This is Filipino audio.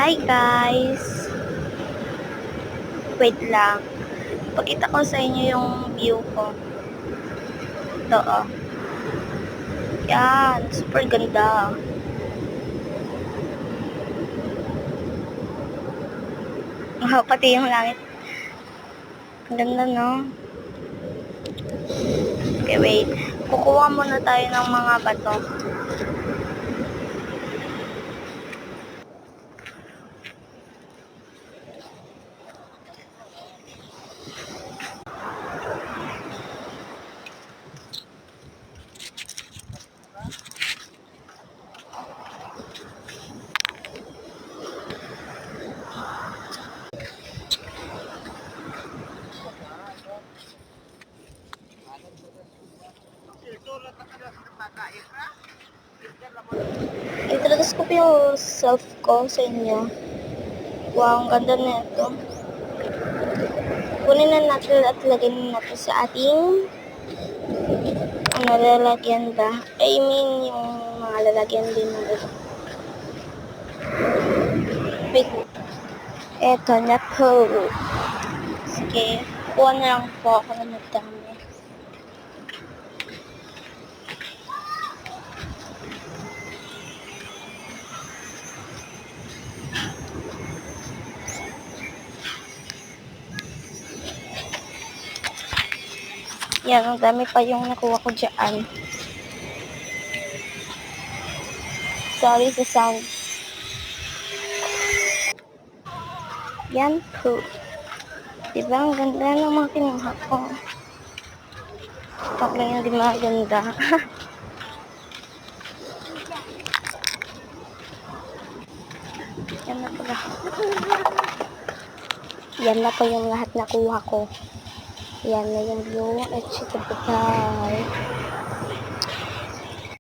Hi guys! Wait lang. Pakita ko sa inyo yung view ko. Ito oh. Yan. Super ganda. Pati yung langit. Ang ganda no? Okay, wait. Kukuha muna tayo ng mga bato. Introduce ko po yung self ko sa inyo. Wow, ang ganda na ito. Kunin na natin at lagyan natin sa ating lalagyan ba? I mean, yung mga lalagyan din ng ito. Wait. Eto na po. Sige, kuha na lang po ako ng magdami. Yan, ang dami pa yung nakuha ko dyan. Sorry sa sound. Yan po. Diba, ang ganda ng mga kinuha ko. Talk lang yung di maganda. Yan na po lahat. Yan na po yung lahat nakuha ko. Yan na yung view. At sige, bye.